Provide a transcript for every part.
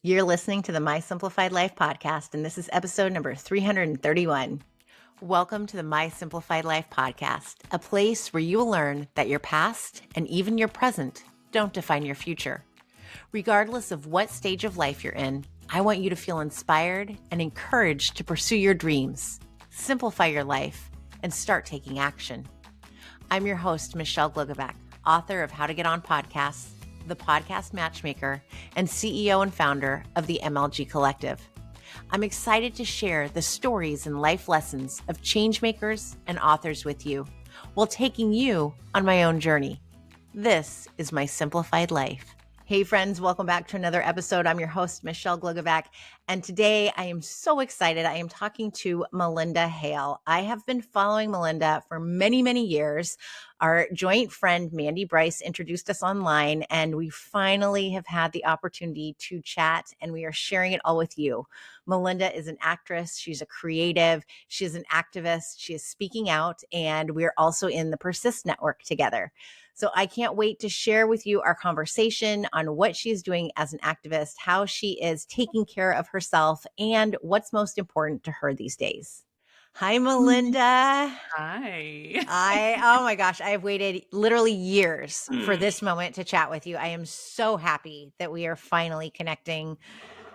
You're listening to the My Simplified Life podcast, and this is episode number 331. Welcome to the My Simplified Life podcast, a place where you will learn that your past and even your present don't define your future. Regardless of what stage of life you're in, I want you to feel inspired and encouraged to pursue your dreams, simplify your life, and start taking action. I'm your host, Michelle Glogovac, author of How to Get On Podcasts, the podcast matchmaker, and CEO and founder of the MLG Collective. I'm excited to share the stories and life lessons of changemakers and authors with you while taking you on my own journey. This is My Simplified Life. Hey friends, welcome back to another episode. I'm your host, Michelle Glogovac, and today I am so excited. I am talking to Malynda Hale. I have been following Malynda for many, many years. Our joint friend, Mandy Bryce, introduced us online, and we finally have had the opportunity to chat, and we are sharing it all with you. Malynda is an actress. She's a creative. She is an activist. She is speaking out, and we're also in the PERSIST network together. So I can't wait to share with you our conversation on what she's doing as an activist, how she is taking care of herself, and what's most important to her these days. Hi, Malynda. Hi. Oh my gosh, I have waited literally years for this moment to chat with you. I am so happy that we are finally connecting.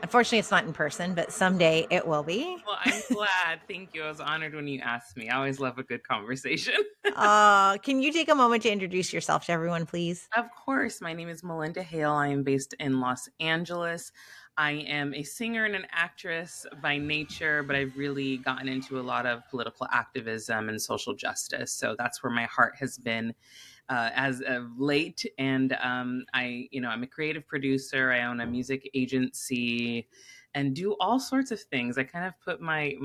Unfortunately, it's not in person, but someday it will be. Well, I'm glad. Thank you. I was honored when you asked me. I always love a good conversation. Can you take a moment to introduce yourself to everyone, please? Of course. My name is Malynda Hale. I am based in Los Angeles. I am a singer and an actress by nature, but I've really gotten into a lot of political activism and social justice. So that's where my heart has been as of late. And I'm a creative producer. I own a music agency and do all sorts of things. I kind of put my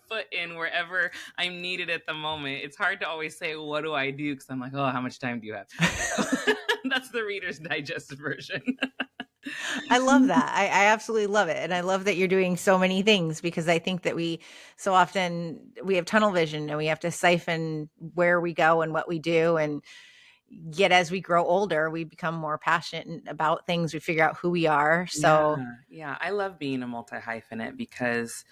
foot in wherever I'm needed at the moment. It's hard to always say, what do I do? Because I'm like, oh, how much time do you have? So, that's the Reader's Digest version. I love that. I absolutely love it. And I love that you're doing so many things, because I think that we so often we have tunnel vision and we have to siphon where we go and what we do. And yet as we grow older, we become more passionate about things. We figure out who we are. So Yeah. I love being a multi-hyphenate because,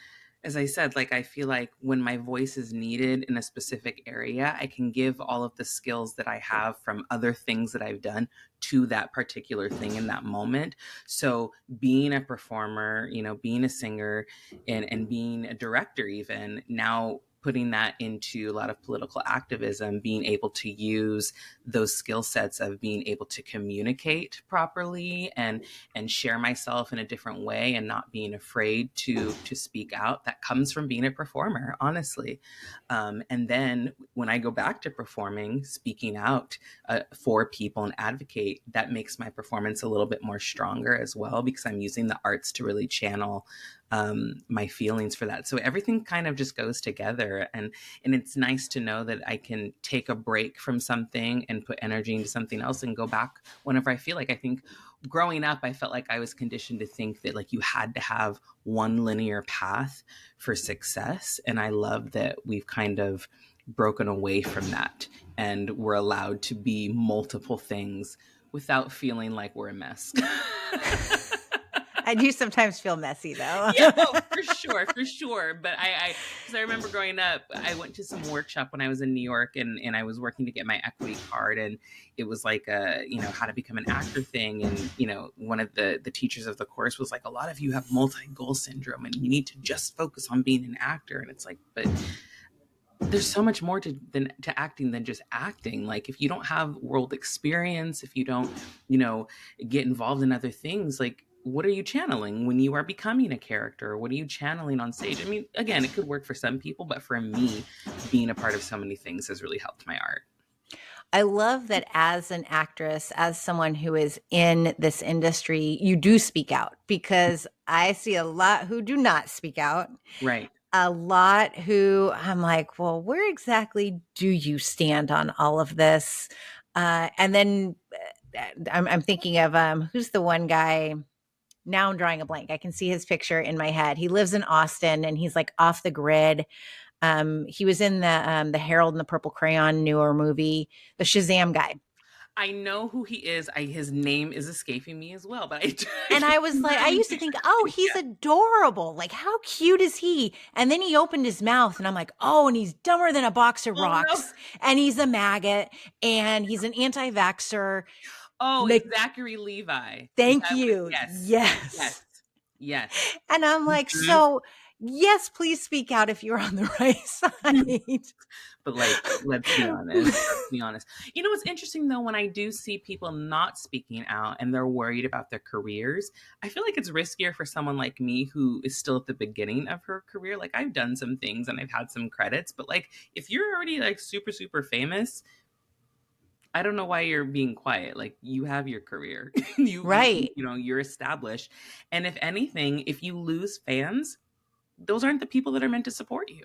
as I said, like I feel like when my voice is needed in a specific area, I can give all of the skills that I have from other things that I've done to that particular thing in that moment. So being a performer, being a singer and being a director, even now putting that into a lot of political activism, being able to use those skill sets of being able to communicate properly and share myself in a different way and not being afraid to speak out, that comes from being a performer, honestly. And then when I go back to performing, speaking out for people and advocate, that makes my performance a little bit more stronger as well, because I'm using the arts to really channel my feelings for that. So everything kind of just goes together, and it's nice to know that I can take a break from something and put energy into something else and go back whenever I feel like. I think growing up, I felt like I was conditioned to think that like you had to have one linear path for success, and I love that we've kind of broken away from that and we're allowed to be multiple things without feeling like we're a mess. I do sometimes feel messy, though. Yeah, oh, for sure. But because I remember growing up, I went to some workshop when I was in New York, and I was working to get my equity card, and it was like how to become an actor thing, and one of the teachers of the course was like, a lot of you have multi-goal syndrome, and you need to just focus on being an actor, and it's like, but there's so much more to acting than just acting. Like if you don't have world experience, if you don't, get involved in other things, like what are you channeling when you are becoming a character? What are you channeling on stage? I mean, again, it could work for some people, but for me, being a part of so many things has really helped my art. I love that as an actress, as someone who is in this industry, you do speak out, because I see a lot who do not speak out. Right. A lot who I'm like, well, where exactly do you stand on all of this? And then I'm thinking of who's the one guy? Now I'm drawing a blank. I can see his picture in my head. He lives in Austin and he's like off the grid. He was in the Harold and the Purple Crayon newer movie, the Shazam guy. I know who he is. His name is escaping me as well, but I And can I was like, I literally used to picture think, oh, it. he's adorable. Like, how cute is he? And then he opened his mouth, and I'm like, oh, and he's dumber than a box of Oh no. rocks. And he's a maggot, and he's an anti vaxxer. Oh, it's Like, Zachary Levi. Is thank that what you. yes. Yes. Yes. Yes. And I'm like, Mhm. so, yes, please speak out if you're on the right side. But like, let's be honest. Let's be honest. You know what's interesting though, when I do see people not speaking out and they're worried about their careers, I feel like it's riskier for someone like me who is still at the beginning of her career. Like I've done some things and I've had some credits, but like if you're already like super, super famous, I don't know why you're being quiet. Like you have your career. Right. You're established. And if anything, if you lose fans, those aren't the people that are meant to support you.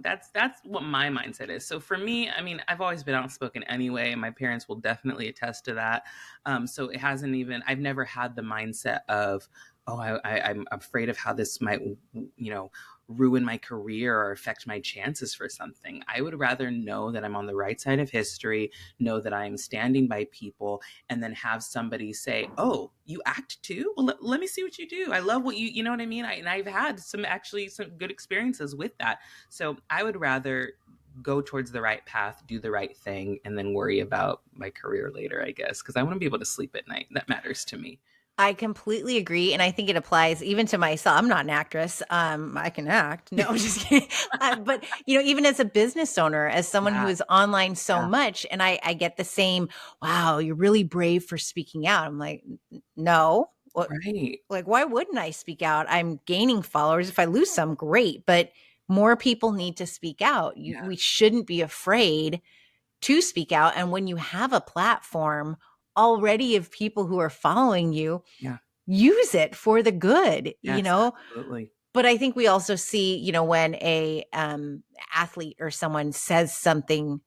That's what my mindset is. So for me, I mean, I've always been outspoken anyway. My parents will definitely attest to that. So it hasn't even, I've never had the mindset of, oh, I'm afraid of how this might, ruin my career or affect my chances for something. I would rather know that I'm on the right side of history, know that I'm standing by people, and then have somebody say, oh, you act too? Well, let me see what you do. I love what you know what I mean? And I've had some good experiences with that. So I would rather go towards the right path, do the right thing, and then worry about my career later, I guess, because I want to be able to sleep at night. That matters to me. I completely agree, and I think it applies even to myself. I'm not an actress. I can act. No, I'm just kidding. But even as a business owner, as someone who Yeah, is online so yeah, much, and I get the same. Wow, you're really brave for speaking out. I'm like, no. What? right. Like, why wouldn't I speak out? I'm gaining followers. If I lose some, great. But more people need to speak out. Yeah, We shouldn't be afraid to speak out. And when you have a platform already of people who are following you, yeah, use it for the good, yes, absolutely. But I think we also see, when a athlete or someone says something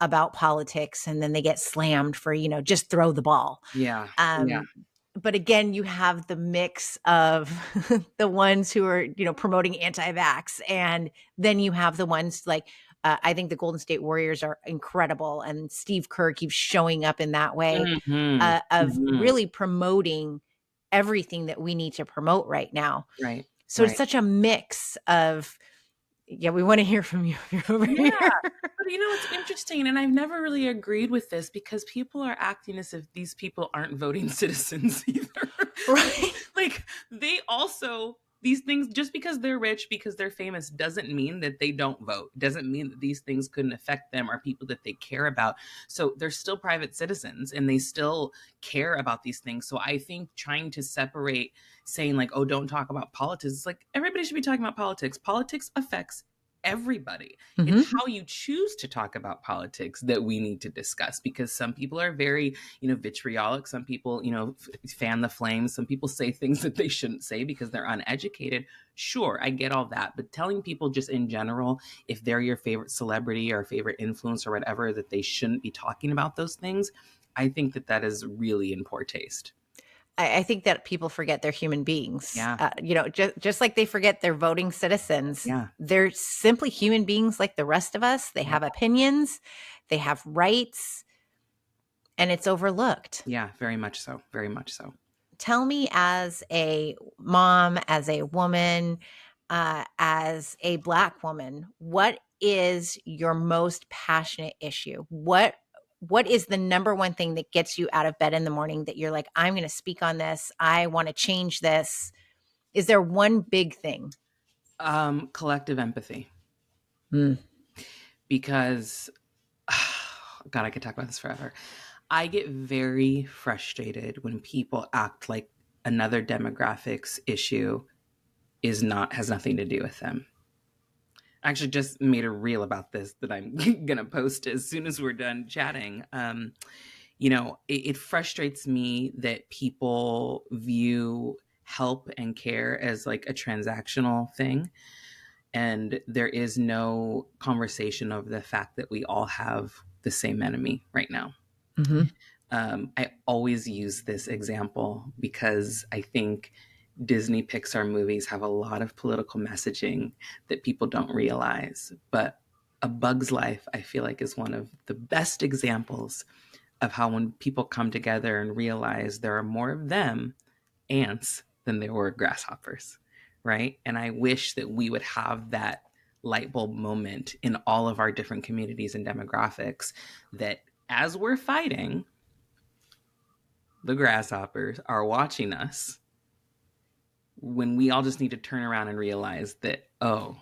about politics and then they get slammed for, just throw the ball. Yeah, yeah, Um, but again, you have the mix of the ones who are, promoting anti-vax, and then you have the ones like I think the Golden State Warriors are incredible, and Steve Kerr keeps showing up in that way hmm of hmm really promoting everything that we need to promote right now. right, So it's right. such a mix of, yeah, we want to hear from you if you're over Yeah, here. but it's interesting, and I've never really agreed with this because people are acting as if these people aren't voting citizens either. like, Right. like they also these things just because they're rich, because they're famous, doesn't mean that they don't vote. Doesn't mean that these things couldn't affect them or people that they care about. So they're still private citizens and they still care about these things. So I think trying to separate, saying like, oh, don't talk about politics, it's like everybody should be talking about politics. Politics affects everybody. It's Mm-hmm. how you choose to talk about politics that we need to discuss, because some people are very, vitriolic. Some people, fan the flames. Some people say things that they shouldn't say because they're uneducated. Sure, I get all that. But telling people just in general, if they're your favorite celebrity or favorite influencer or whatever, that they shouldn't be talking about those things, I think that is really in poor taste. I think that people forget they're human beings. Yeah. Just like they forget they're voting citizens, Yeah. they're simply human beings like the rest of us. They Yeah. have opinions, they have rights, and it's overlooked. Yeah. Very much so. Very much so. Tell me, as a mom, as a woman, as a Black woman, what is your most passionate issue? What is the number one thing that gets you out of bed in the morning that you're like, I'm going to speak on this, I want to change this? Is there one big thing? Collective empathy. Mm. Because God, I could talk about this forever. I get very frustrated when people act like another demographics issue has nothing to do with them. I actually just made a reel about this that I'm gonna post as soon as we're done chatting. It frustrates me that people view help and care as like a transactional thing, and there is no conversation of the fact that we all have the same enemy right now. Mm-hmm. I always use this example because I think Disney Pixar movies have a lot of political messaging that people don't realize. But A Bug's Life, I feel like, is one of the best examples of how when people come together and realize there are more of them, ants, than there were grasshoppers, right? And I wish that we would have that light bulb moment in all of our different communities and demographics, that as we're fighting, the grasshoppers are watching us, when we all just need to turn around and realize that, oh,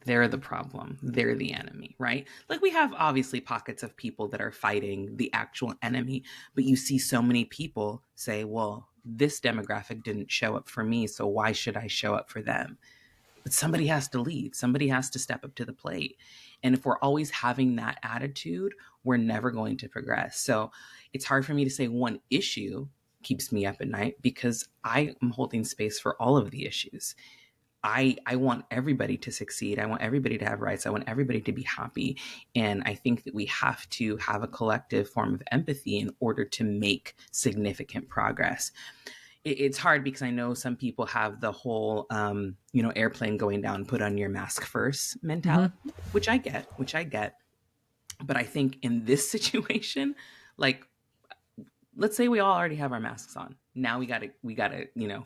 they're the problem, they're the enemy, right? Like, we have obviously pockets of people that are fighting the actual enemy, but you see so many people say, well, this demographic didn't show up for me, so why should I show up for them? But somebody has to lead, somebody has to step up to the plate. And if we're always having that attitude, we're never going to progress. So it's hard for me to say one issue keeps me up at night, because I am holding space for all of the issues. I want everybody to succeed. I want everybody to have rights. I want everybody to be happy. And I think that we have to have a collective form of empathy in order to make significant progress. It's hard because I know some people have the whole, airplane going down, put on your mask first mentality, which I get. But I think in this situation, like, let's say we all already have our masks on. Now we gotta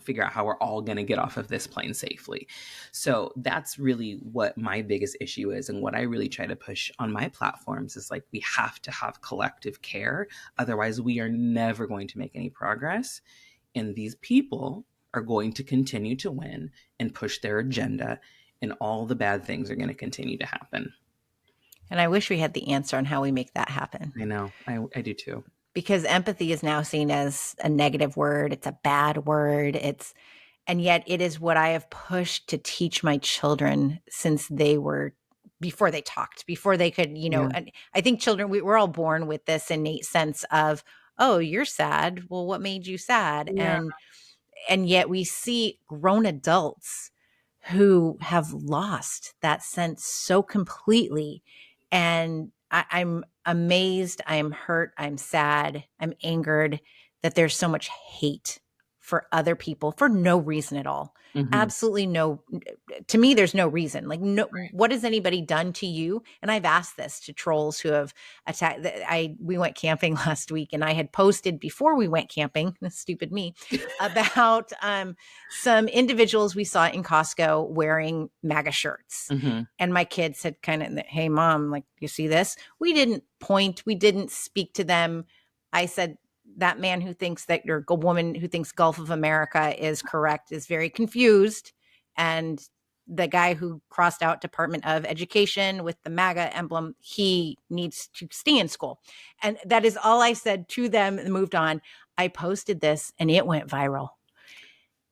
figure out how we're all gonna get off of this plane safely. So that's really what my biggest issue is, and what I really try to push on my platforms is, like, we have to have collective care. Otherwise, we are never going to make any progress, and these people are going to continue to win and push their agenda, and all the bad things are going to continue to happen. And I wish we had the answer on how we make that happen. I know. I do too. Because empathy is now seen as a negative word. It's a bad word. And yet it is what I have pushed to teach my children since before they talked, before they could, Yeah. and I think children, we're all born with this innate sense of, oh, you're sad. Well, what made you sad? Yeah. And yet we see grown adults who have lost that sense so completely. And I'm amazed, I am hurt, I'm sad, I'm angered that there's so much hate for other people for no reason at all. Mm-hmm. Absolutely no. To me, there's no reason. Like, no, Right. what has anybody done to you? And I've asked this to trolls who have attacked. We went camping last week, and I had posted before we went camping, stupid me, about some individuals we saw in Costco wearing MAGA shirts. Mm-hmm. And my kids had kind of, hey, mom, like, you see this? We didn't point, we didn't speak to them. I said, that man who thinks that you're a woman who thinks Gulf of America is correct is very confused. And the guy who crossed out Department of Education with the MAGA emblem, he needs to stay in school. And that is all I said to them and moved on. I posted this and it went viral.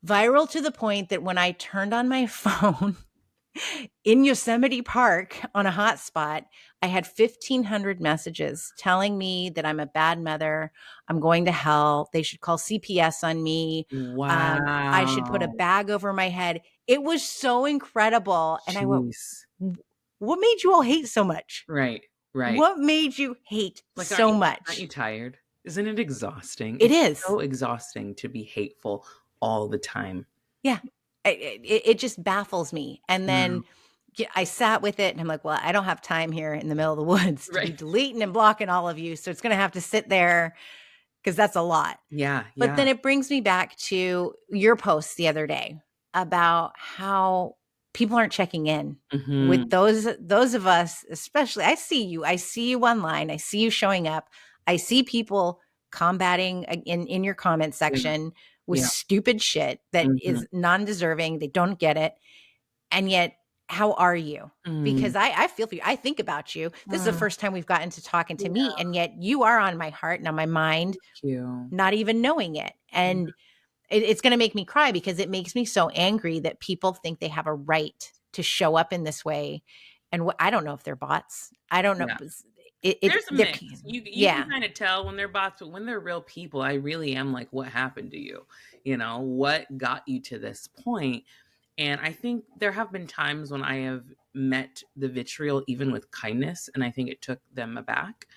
Viral to the point that when I turned on my phone in Yosemite Park on a hotspot, I had 1,500 messages telling me that I'm a bad mother. I'm going to hell. They should call CPS on me. I should put a Wow. bag over my head. It was so incredible. And I went, Jeez. what made you all hate so much? Right. Right. What made you hate Like, so aren't much? you tired? Isn't it exhausting? It It's is. so exhausting to be hateful all the time. Yeah. It just baffles me. And Wow. then I sat with it and I'm like, well, I don't have time here in the middle of the woods to be Right. deleting and blocking all of you. So it's going to have to sit there because that's a lot. Yeah. But Yeah. then it brings me back to your post the other day about how people aren't checking in Mm-hmm. with those of us, especially. I see you online. I see you showing up. I see people combating in your comment Yeah. section with Yeah. stupid shit that Mm-hmm. is non-deserving. They don't get it. And yet, how are you? Mm. Because I feel for you. I think about you. This is the Oh, first time we've gotten to talking to yeah. me. And yet you are on my heart and on my mind, Thank you. not even knowing it. Yeah. And it's going to make me cry because it makes me so angry that people think they have a right to show up in this way. And I don't know if they're bots. I don't know. Yeah. It There's a they're, mix. You can yeah. kind of tell when they're bots, but when they're real people, I really am like, what happened to you? What got you to this point? And I think there have been times when I have met the vitriol even with kindness, and I think it took them aback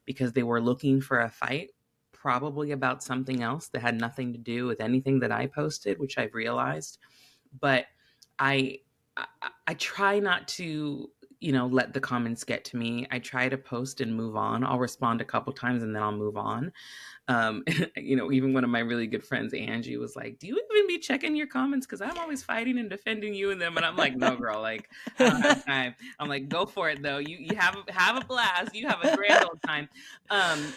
because they were looking for a fight, probably about something else that had nothing to do with anything that I posted, which I've realized. But I I try not to let the comments get to me. I try to post and move on. I'll respond a couple times and then I'll move on. Even one of my really good friends, Angie, was like, "Do you even be checking your comments? Because I'm always fighting and defending you and them." And I'm like, "No, girl, like I don't have time." I'm like, "Go for it, though. You have a blast. You have a grand old time."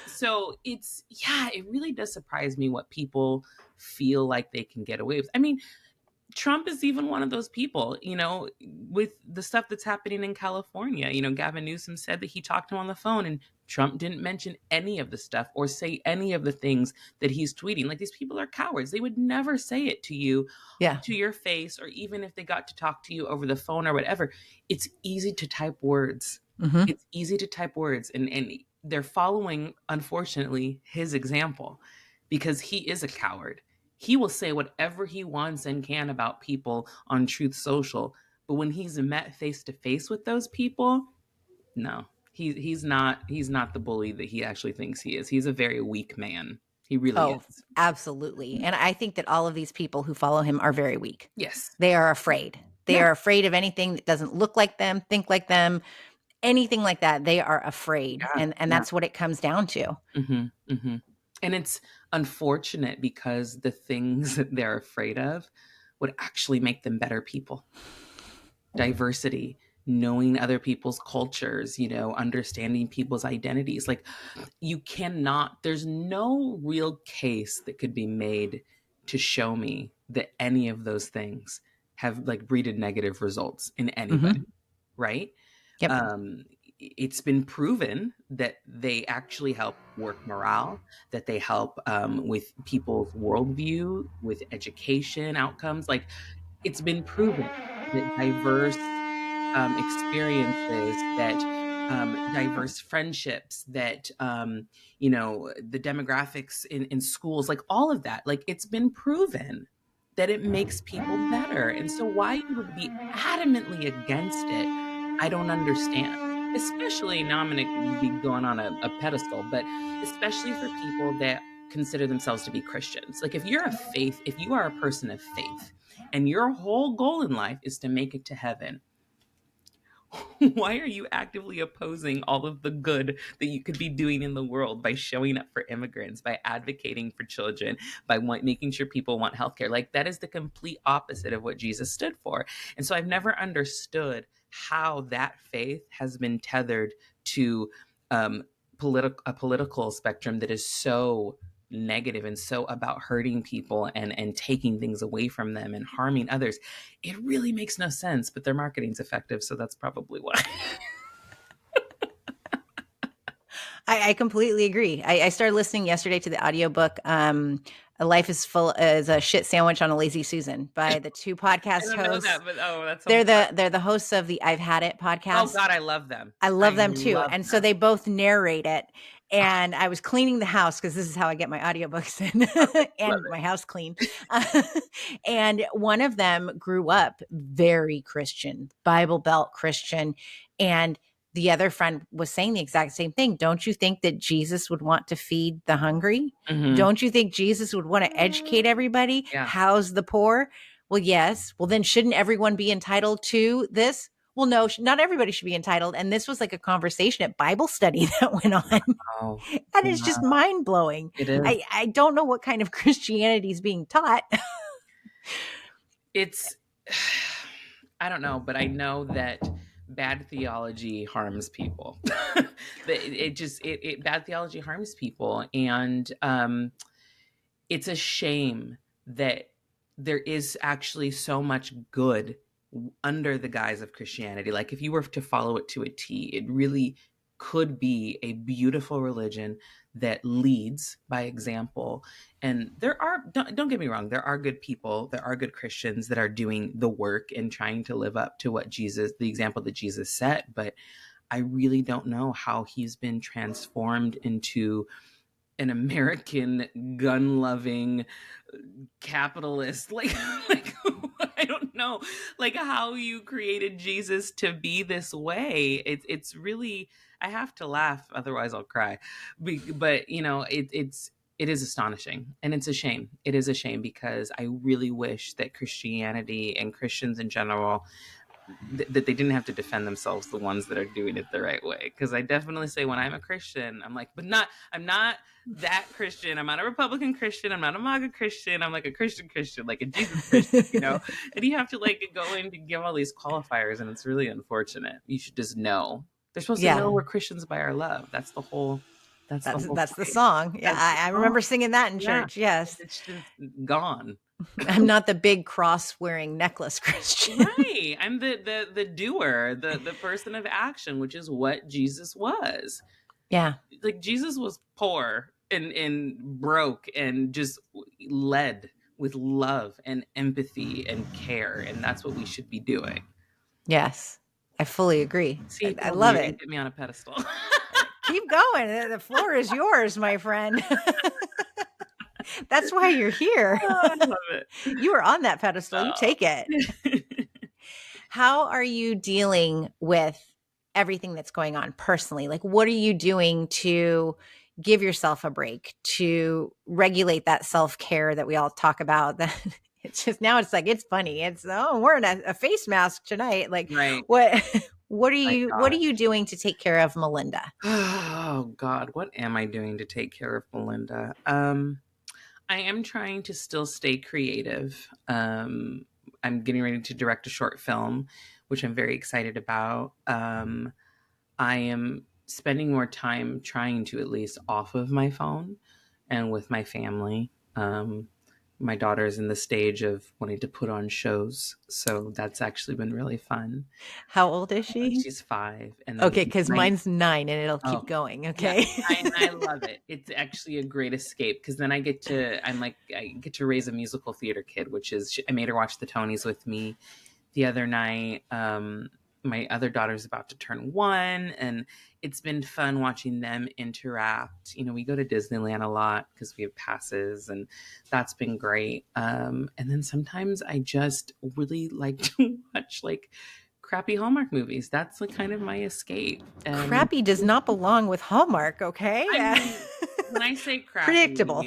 So it really does surprise me what people feel like they can get away with. I mean, Trump is even one of those people, with the stuff that's happening in California. Gavin Newsom said that he talked to him on the phone and Trump didn't mention any of the stuff or say any of the things that he's tweeting. Like, these people are cowards. They would never say it to you, Yeah. to your face, or even if they got to talk to you over the phone or whatever. It's easy to type words. Mm-hmm. It's easy to type words. And they're following, unfortunately, his example because he is a coward. He will say whatever he wants and can about people on Truth Social, but when he's met face to face with those people, no, he's not the bully that he actually thinks he is. He's a very weak man. He really Oh, is. absolutely. And I think that all of these people who follow him are very weak. Yes. They are afraid. They Yeah. are afraid of anything that doesn't look like them, think like them, anything like that. They are afraid. Yeah. And that's what it comes down to. Mm-hmm, mm-hmm. And it's unfortunate because the things that they're afraid of would actually make them better people. Diversity, knowing other people's cultures, understanding people's identities. Like, there's no real case that could be made to show me that any of those things have like breeded negative results in anybody. Mm-hmm. Right? Yep. It's been proven that they actually help work morale, that they help with people's worldview, with education outcomes. Like, it's been proven that diverse experiences, that diverse friendships, that the demographics in schools, like all of that, like, it's been proven that it makes people better. And so why you would be adamantly against it, I don't understand. Especially now, I'm going to be going on a pedestal, but especially for people that consider themselves to be Christians. Like, if you are a person of faith and your whole goal in life is to make it to heaven, why are you actively opposing all of the good that you could be doing in the world by showing up for immigrants, by advocating for children, by making sure people want healthcare? Like, that is the complete opposite of what Jesus stood for. And so I've never understood how that faith has been tethered to a political spectrum that is so negative and so about hurting people and taking things away from them and harming others. It really makes no sense, but their marketing's effective, so that's probably why. I completely agree. I started listening yesterday to the audiobook, A Life is a Shit Sandwich on a Lazy Susan by the two podcast I don't know hosts. that, but that sounds They're the hosts of the I've Had It podcast. Oh God, I love them. I love them too. love And so them. they both narrate it. And I was cleaning the house because this is how I get my audiobooks in and my house clean. And one of them grew up very Christian, Bible Belt Christian. And the other friend was saying the exact same thing. Don't you think that Jesus would want to feed the hungry? Mhm. Don't you think Jesus would want to educate everybody? Yeah. House the poor? Well, yes. Well, then shouldn't everyone be entitled to this? Well, no, not everybody should be entitled. And this was like a conversation at Bible study that went on. Oh, And it's just mind blowing. it is. I don't know what kind of Christianity is being taught. It's, I don't know, but I know that bad theology harms people. Bad theology harms people. And it's a shame that there is actually so much good under the guise of Christianity. Like, if you were to follow it to a T, it really could be a beautiful religion that leads by example. And don't get me wrong, there are good people, there are good Christians that are doing the work and trying to live up to the example that Jesus set. But I really don't know how he's been transformed into an American gun-loving capitalist. Like I don't know, like, how you created Jesus to be this way. It's really, I have to laugh, otherwise I'll cry. But it is astonishing, and it's a shame. It is a shame because I really wish that Christianity and Christians in general that they didn't have to defend themselves, the ones that are doing it the right way. Because I definitely say when I'm a Christian, I'm like, I'm not that Christian. I'm not a Republican Christian. I'm not a MAGA Christian. I'm like a Christian, like a Jesus Christian. And you have to like go in to give all these qualifiers, and it's really unfortunate. You should just know. They're supposed to know we're Christians by our love. That's the whole That's the song. Yeah, I remember singing that in church. Yes. It's just gone. I'm not the big cross wearing necklace Christian. Right. I'm the doer, the person of action, which is what Jesus was. Yeah. Like Jesus was poor and broke and just led with love and empathy and care. And that's what we should be doing. Yes. I fully agree. See, I love it. Get me on a pedestal. Keep going. The floor is yours, my friend. That's why you're here. Oh, I love it. You are on that pedestal. You take it. How are you dealing with everything that's going on personally? Like, what are you doing to give yourself a break, to regulate that self-care that we all talk about? That it's just, now it's like, it's funny. It's, I'm wearing a face mask tonight. Like, right. What are you doing to take care of Malynda? Oh God, what am I doing to take care of Malynda? I am trying to still stay creative. I'm getting ready to direct a short film, which I'm very excited about. I am spending more time trying to, at least, off of my phone and with my family. My daughter's in the stage of wanting to put on shows, so that's actually been really fun. How old is she? She's 5. And okay, because mine's 9, and it'll keep going. Okay, yeah, I love it. It's actually a great escape, because then I get to raise a musical theater kid, which is, I made her watch the Tonys with me the other night. My other daughter's about to turn 1, and it's been fun watching them interact. We go to Disneyland a lot because we have passes, and that's been great. And then sometimes I just really like to watch like crappy Hallmark movies. That's like kind of my escape. And crappy does not belong with Hallmark, okay? When I say crappy, predictable.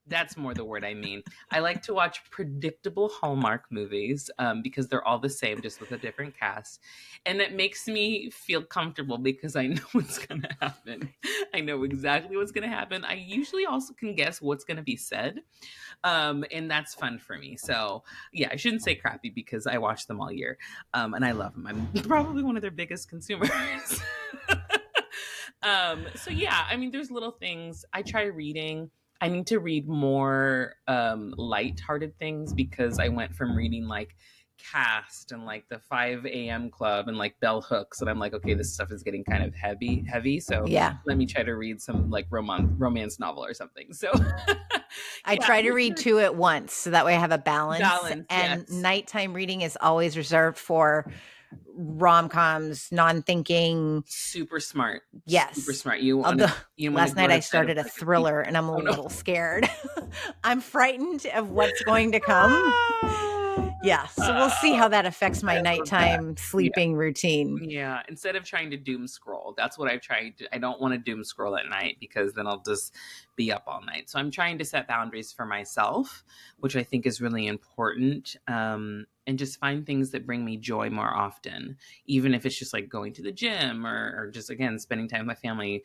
That's more the word I mean. I like to watch predictable Hallmark movies because they're all the same, just with a different cast. And it makes me feel comfortable because I know what's going to happen. I know exactly what's going to happen. I usually also can guess what's going to be said. And that's fun for me. So yeah, I shouldn't say crappy because I watch them all year. And I love them. I'm probably one of their biggest consumers. So yeah, I mean, there's little things. I try reading. I need to read more light-hearted things, because I went from reading like Cast and like the 5 a.m. Club and like Bell Hooks, and I'm like, okay, this stuff is getting kind of heavy. So yeah, let me try to read some like romance novel or something. So I try to read 2 at once, so that way I have a balance. And yes. Nighttime reading is always reserved for rom-coms, non-thinking. Super smart. Yes. Super smart. Last night I started a thriller, and I'm a little scared. I'm frightened of what's going to come. Yeah. So we'll see how that affects my nighttime sleeping routine. Yeah. Instead of trying to doom scroll, that's what I've tried to. I don't want to doom scroll at night, because then I'll just be up all night. So I'm trying to set boundaries for myself, which I think is really important. And just find things that bring me joy more often, even if it's just like going to the gym or just, again, spending time with my family,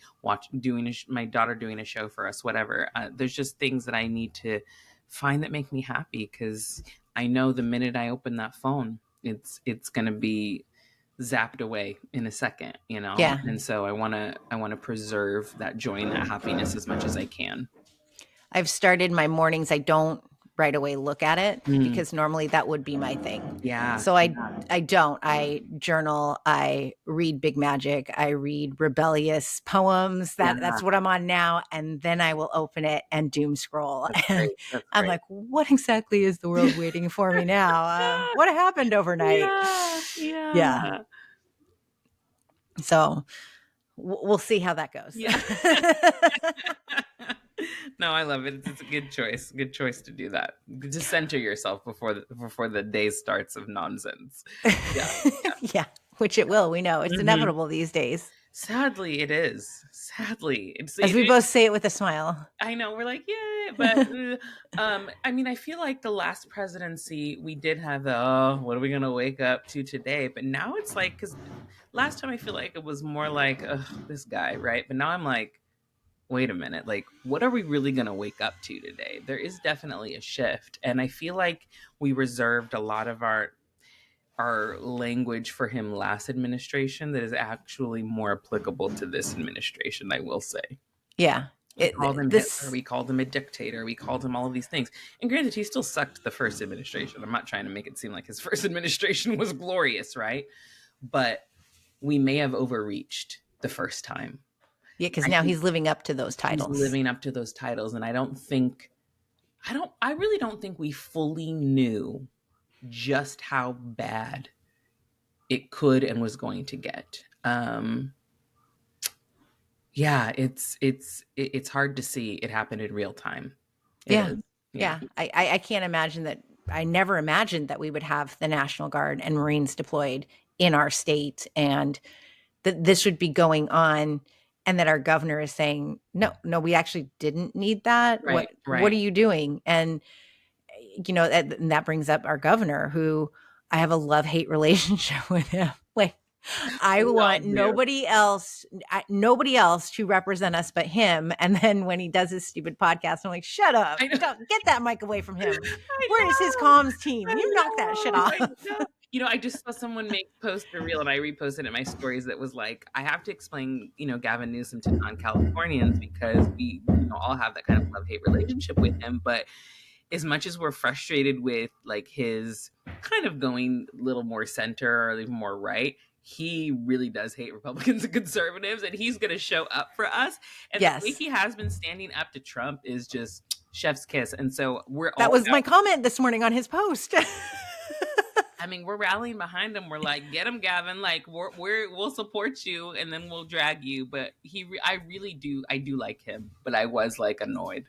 my daughter doing a show for us, whatever. There's just things that I need to find that make me happy, because I know the minute I open that phone, it's going to be zapped away in a second, Yeah. And so I want to preserve that joy and that happiness as much as I can. I've started my mornings. I don't right away look at it, because normally that would be my thing. Yeah. So I don't. I journal. I read Big Magic. I read rebellious poems. That's what I'm on now. And then I will open it and doom scroll. And I'm like, what exactly is the world waiting for me now? What happened overnight? Yeah. So we'll see how that goes. Yeah. No, I love it. It's a good choice. Good choice to do that. To center yourself before the day starts of nonsense. Yeah, which it will. We know it's inevitable these days. Sadly, it is. Sadly, as we both say it with a smile. I know, we're like, yay! But I mean, I feel like the last presidency we did have the, oh, what are we gonna wake up to today? But now it's like, because last time I feel like it was more like, ugh, this guy, right? But now I'm like, wait a minute, like, what are we really gonna wake up to today? There is definitely a shift, and I feel like we reserved a lot of our language for him last administration that is actually more applicable to this administration, I will say. Yeah. We called him Hitler. This, We called him a dictator. We called him all of these things. And granted, he still sucked the first administration. I'm not trying to make it seem like his first administration was glorious, right? But we may have overreached the first time. yeah, because I now think he's living up to those he's titles. living up to those titles. And I really don't think we fully knew just how bad it could and was going to get. Yeah, it's hard to see it happen in real time. It Yeah. is. Yeah. Yeah. I can't imagine that. I never imagined that we would have the National Guard and Marines deployed in our state and that this would be going on and that our governor is saying, no, no, we actually didn't need that. Right, What right. are you doing? And and that brings up our governor, who I have a love-hate relationship with him. Like, I We all want do. nobody else to represent us but him. And then when he does his stupid podcast, I'm like, shut up. I know. Don't get that mic away from him. I Where is his know. comms team? I You knock that shit know. I off. know. I just saw someone post a reel and I reposted it in my stories that was like, I have to explain, Gavin Newsom to non-Californians because we, all have that kind of love-hate relationship with him. But as much as we're frustrated with like his kind of going a little more center or even more right, he really does hate Republicans and conservatives, and he's going to show up for us. And the way Yes. he has been standing up to Trump is just chef's kiss. And so we're That all was my comment this morning on his post. I mean, we're rallying behind him. We're like, get him, Gavin. Like, we'll support you, and then we'll drag you. But I really do. I do like him, but I was like annoyed.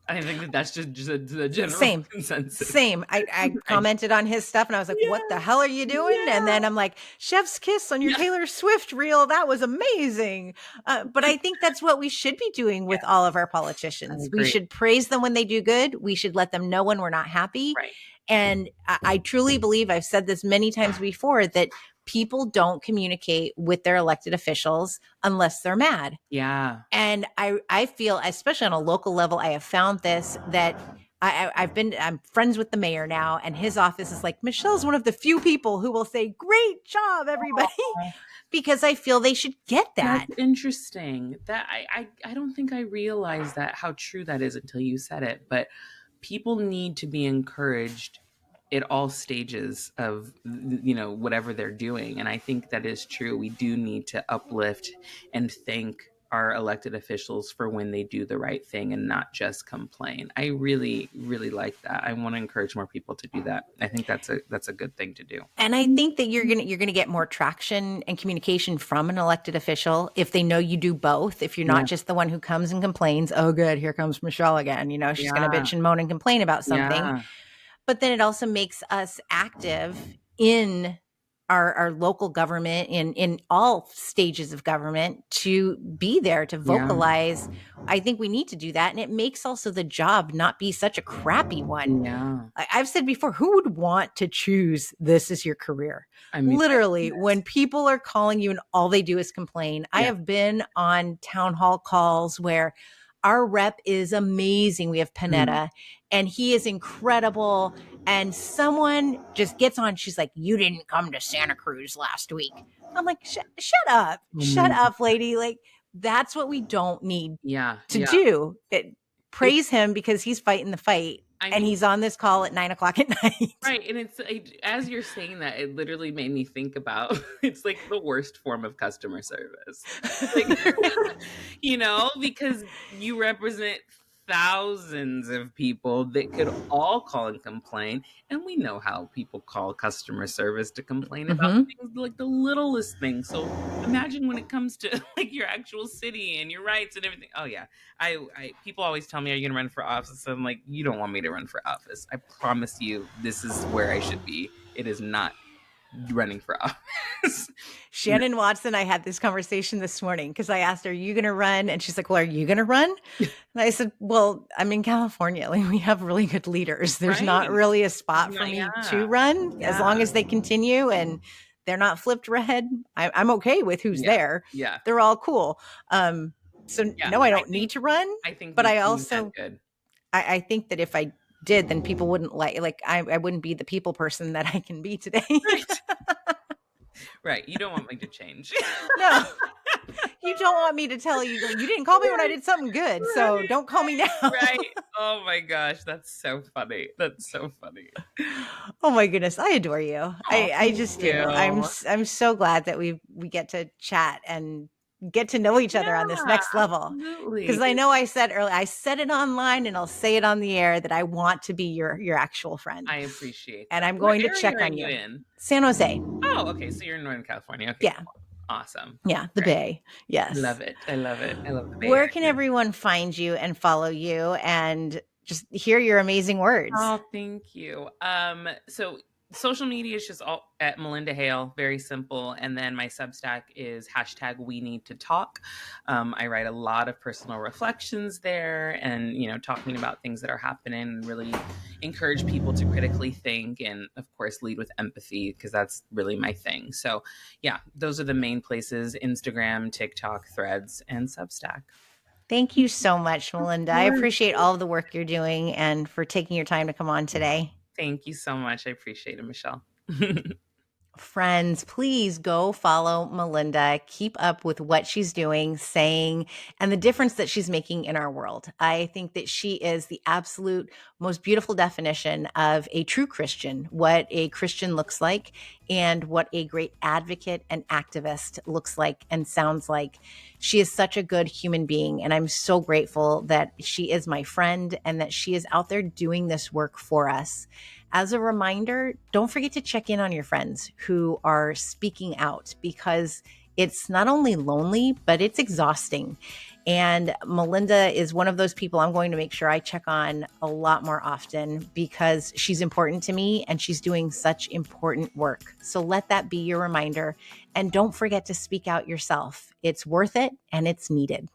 I think that's just the general consensus. Same. I commented on his stuff and I was like, what the hell are you doing? Yeah. And then I'm like, chef's kiss on your Taylor Swift reel. That was amazing. But I think that's what we should be doing with all of our politicians. We should praise them when they do good. We should let them know when we're not happy. Right. And I truly believe, I've said this many times before, that people don't communicate with their elected officials unless they're mad. Yeah. And I feel, especially on a local level, I have found this, that I'm friends with the mayor now, and his office is like, Michelle's one of the few people who will say, great job, everybody, because I feel they should get that. That's interesting. That I don't think I realized that, how true that is, until you said it. But people need to be encouraged at all stages of whatever they're doing, and I think that is true. We do need to uplift and thank our elected officials for when they do the right thing and not just complain. I really, really like that. I want to encourage more people to do that. I think that's a good thing to do. And I think that you're gonna get more traction and communication from an elected official if they know you do both. If you're not just the one who comes and complains, oh good, here comes Michelle again. She's gonna bitch and moan and complain about something. Yeah. But then it also makes us active in our local government, in all stages of government, to be there, to vocalize. I think we need to do that. And it makes also the job not be such a crappy one. Yeah. I've said before, who would want to choose this as your career? I mean, literally, when people are calling you and all they do is complain. I have been on town hall calls where our rep is amazing. We have Panetta, and he is incredible. And someone just gets on. She's like, you didn't come to Santa Cruz last week. I'm like, shut up. Shut up, lady. Like, that's what we don't need to do. Praise him because he's fighting the fight. And he's on this call at 9:00 at night. Right. And as you're saying that, it literally made me think about, it's like the worst form of customer service. Like, because you represent thousands of people that could all call and complain. And we know how people call customer service to complain about things like the littlest things. So imagine when it comes to like your actual city and your rights and everything. Oh yeah. People always tell me, are you going to run for office? I'm like, you don't want me to run for office. I promise you, this is where I should be. It is not running for office. Shannon Watson, I had this conversation this morning because I asked her, are you going to run? And she's like, well, are you going to run? And I said, well, I'm in California. Like, we have really good leaders. There's not Right. really a spot for me to run as long as they continue and they're not flipped red. I'm okay with who's there. Yeah. They're all cool. So no, I don't need to run. I think but I that's also, good. I think that if I did, then people wouldn't I wouldn't be the people person that I can be today. Right. Right. You don't want me to change. No, you don't want me to tell you, like, you didn't call me when I did something good. So don't call me now. Right. Oh my gosh. That's so funny. That's so funny. Oh my goodness. I adore you. Oh, I just do. I'm so glad that we get to chat and get to know each other on this next level. Because I know I said earlier, I said it online and I'll say it on the air that I want to be your actual friend. I appreciate that. And I'm going to check on you. In? San Jose. Oh, okay. So you're in Northern California. Okay. Yeah. Cool. Awesome. Yeah. The Bay. Yes. Love it. I love it. I love the Bay. Where can everyone find you and follow you and just hear your amazing words? Oh, thank you. So social media is just all at Malynda Hale, very simple. And then my Substack is #WeNeedToTalk. I write a lot of personal reflections there and, talking about things that are happening and really encourage people to critically think and, of course, lead with empathy because that's really my thing. So, yeah, those are the main places: Instagram, TikTok, Threads, and Substack. Thank you so much, Malynda. I appreciate all of the work you're doing and for taking your time to come on today. Thank you so much. I appreciate it, Michelle. Friends, please go follow Malynda. Keep up with what she's doing, saying, and the difference that she's making in our world. I think that she is the absolute most beautiful definition of a true Christian, what a Christian looks like, and what a great advocate and activist looks like and sounds like. She is such a good human being, and I'm so grateful that she is my friend and that she is out there doing this work for us. As a reminder, don't forget to check in on your friends who are speaking out because it's not only lonely, but it's exhausting. And Malynda is one of those people I'm going to make sure I check on a lot more often because she's important to me and she's doing such important work. So let that be your reminder. And don't forget to speak out yourself. It's worth it and it's needed.